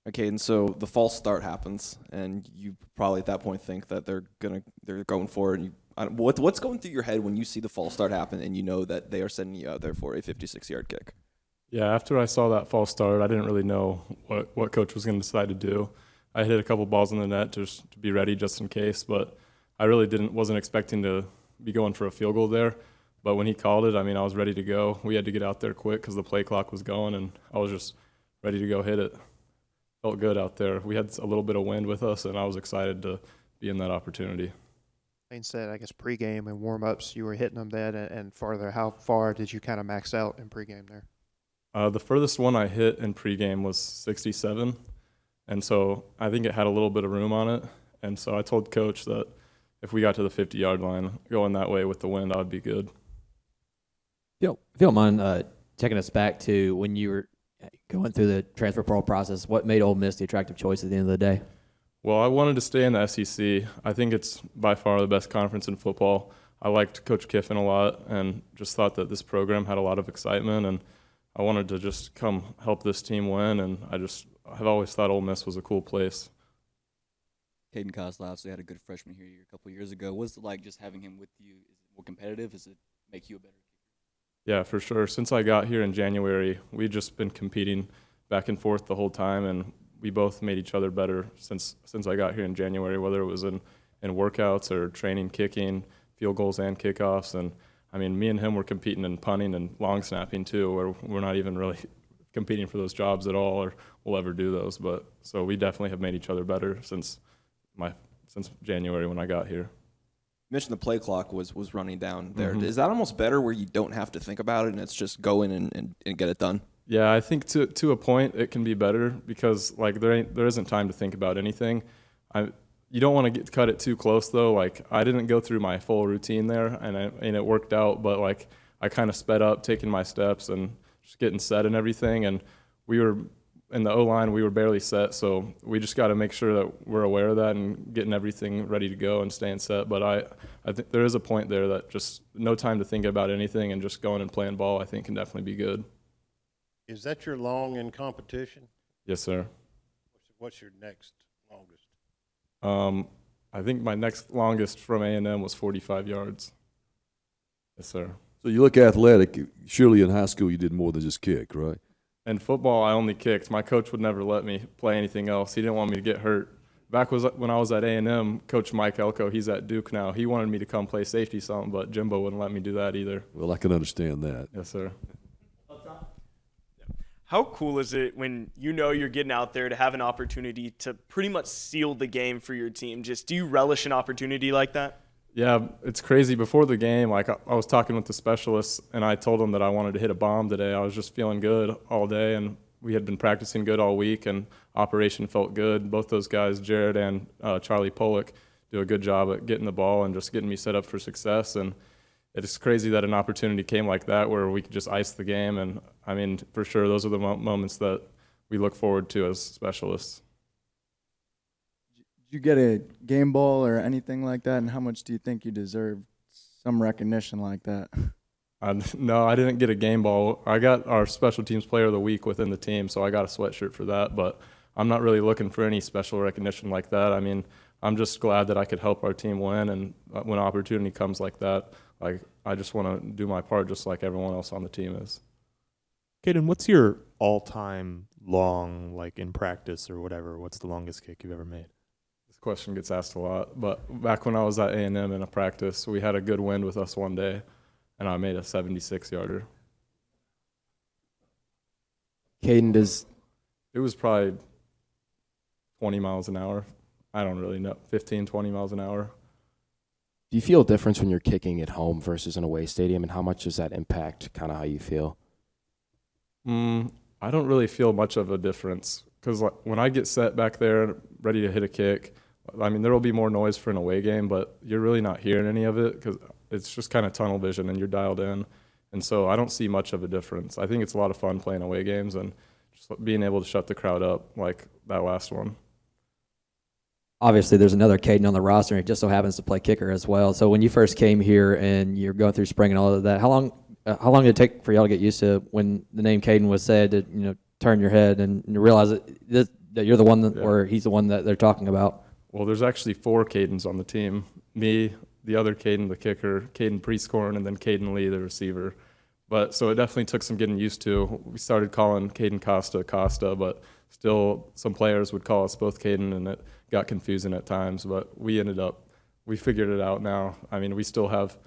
Okay, and so the false start happens, and you probably at that point think that they're going for it. And what's going through your head when you see the false start happen, and you know that they are sending you out there for a 56-yard kick? Yeah, after I saw that false start, I didn't really know what coach was going to decide to do. I hit a couple balls in the net just to be ready just in case, but I really wasn't expecting to be going for a field goal there. But when he called it, I mean, I was ready to go. We had to get out there quick because the play clock was going, and I was just ready to go hit it. Felt good out there. We had a little bit of wind with us, and I was excited to be in that opportunity. Being said, I guess pregame and warm-ups, you were hitting them then and farther. How far did you kind of max out in pregame there? The furthest one I hit in pregame was 67, and so I think it had a little bit of room on it. And so I told Coach that if we got to the 50-yard line, going that way with the wind, I would be good. If you don't mind taking us back to when you were going through the transfer portal process, what made Ole Miss the attractive choice at the end of the day? Well, I wanted to stay in the SEC. I think it's by far the best conference in football. I liked Coach Kiffin a lot and just thought that this program had a lot of excitement, and I wanted to just come help this team win, and I've always thought Ole Miss was a cool place. Caden Kozlowski had a good freshman year a couple of years ago. What's it like just having him with you? Is it more competitive? Does it make you a better kicker? Yeah, for sure. Since I got here in January, we've just been competing back and forth the whole time, and we both made each other better since I got here in January, whether it was in workouts or training, kicking, field goals and kickoffs. And I mean, me and him were competing in punting and long snapping too, where we're not even really competing for those jobs at all, or we'll ever do those. But so we definitely have made each other better since January when I got here. You mentioned the play clock was running down there. Mm-hmm. Is that almost better where you don't have to think about it and it's just go in and get it done? Yeah, I think to a point it can be better because like there isn't time to think about anything. You don't want to cut it too close though. Like I didn't go through my full routine there, and it worked out. But like I kind of sped up, taking my steps and just getting set and everything. And we were in the O-line, we were barely set, so we just got to make sure that we're aware of that and getting everything ready to go and staying set. But I think there is a point there that just no time to think about anything and just going and playing ball, I think can definitely be good. Is that your long in competition? Yes, sir. What's your next longest? I think my next longest from A&M was 45 yards. Yes, sir. So you look athletic. Surely in high school you did more than just kick, right? In football, I only kicked. My coach would never let me play anything else. He didn't want me to get hurt. Back when I was at A&M, Coach Mike Elko, he's at Duke now, he wanted me to come play safety something, but Jimbo wouldn't let me do that either. Well, I can understand that. Yes, sir. How cool is it when you know you're getting out there to have an opportunity to pretty much seal the game for your team? Just do you relish an opportunity like that? Yeah, it's crazy. Before the game, like I was talking with the specialists, and I told them that I wanted to hit a bomb today. I was just feeling good all day, and we had been practicing good all week, and operation felt good. Both those guys, Jared and Charlie Pollock, do a good job at getting the ball and just getting me set up for success. And it's crazy that an opportunity came like that where we could just ice the game. And, I mean, for sure, those are the moments that we look forward to as specialists. Did you get a game ball or anything like that, and how much do you think you deserve some recognition like that? No, I didn't get a game ball. I got our special teams player of the week within the team, so I got a sweatshirt for that. But I'm not really looking for any special recognition like that. I mean, I'm just glad that I could help our team win, and when an opportunity comes like that, like I just want to do my part just like everyone else on the team is. Caden, what's your all-time long, like in practice or whatever, what's the longest kick you've ever made? This question gets asked a lot, but back when I was at A&M in a practice, we had a good wind with us one day, and I made a 76-yarder. Caden, It was probably 20 miles an hour. I don't really know, 15, 20 miles an hour. Do you feel a difference when you're kicking at home versus an away stadium, and how much does that impact kind of how you feel? I don't really feel much of a difference because when I get set back there ready to hit a kick, I mean, there will be more noise for an away game, but you're really not hearing any of it because it's just kind of tunnel vision and you're dialed in. And so I don't see much of a difference. I think it's a lot of fun playing away games and just being able to shut the crowd up like that last one. Obviously, there's another Caden on the roster, and he just so happens to play kicker as well. So when you first came here and you're going through spring and all of that, how long did it take for y'all to get used to when the name Caden was said to turn your head and realize that that you're the one that, Yeah. or he's the one that they're talking about? Well, there's actually 4 Cadens on the team. Me, the other Caden, the kicker, Caden Prescorn, and then Caden Lee, the receiver. But so it definitely took some getting used to. We started calling Caden Costa, but still some players would call us both Caden, and it got confusing at times. But we figured it out now. I mean, we still have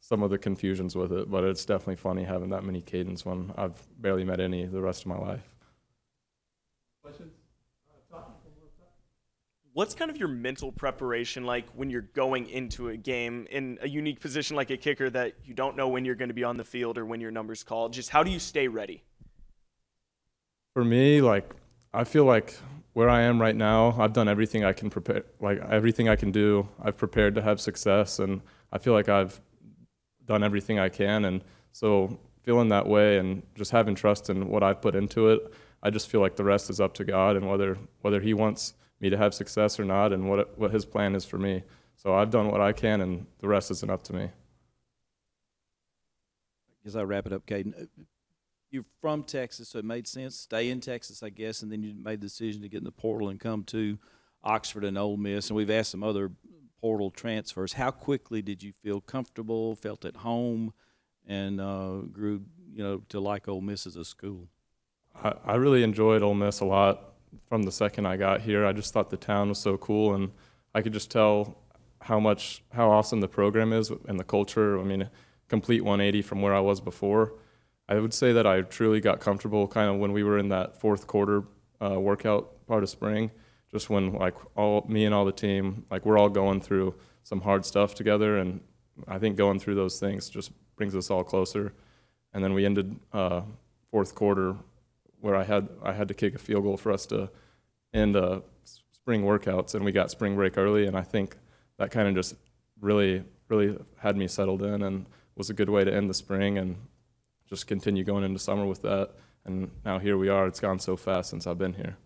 some of the confusions with it, but it's definitely funny having that many Cadens when I've barely met any the rest of my life. What's kind of your mental preparation like when you're going into a game in a unique position like a kicker that you don't know when you're going to be on the field or when your number's called? Just how do you stay ready? For me, like, I feel like where I am right now, I've done everything I can prepare, like everything I can do. I've prepared to have success, and I feel like I've done everything I can. And so feeling that way and just having trust in what I've put into it, I just feel like the rest is up to God and whether He wants me to have success or not, and what His plan is for me. So I've done what I can, and the rest isn't up to me. As I wrap it up, Caden, you're from Texas, so it made sense to stay in Texas, I guess, and then you made the decision to get in the portal and come to Oxford and Ole Miss. And we've asked some other portal transfers. How quickly did you feel comfortable, felt at home, and grew, to like Ole Miss as a school? I really enjoyed Ole Miss a lot from the second I got here. I just thought the town was so cool, and I could just tell how awesome the program is and the culture. I mean, complete 180 from where I was before. I would say that I truly got comfortable kind of when we were in that fourth quarter workout part of spring, just when me and all the team, we're all going through some hard stuff together, and I think going through those things just brings us all closer. And then we ended fourth quarter where I had to kick a field goal for us to end spring workouts, and we got spring break early, and I think that kind of just really had me settled in and was a good way to end the spring and just continue going into summer with that. And now here we are. It's gone so fast since I've been here.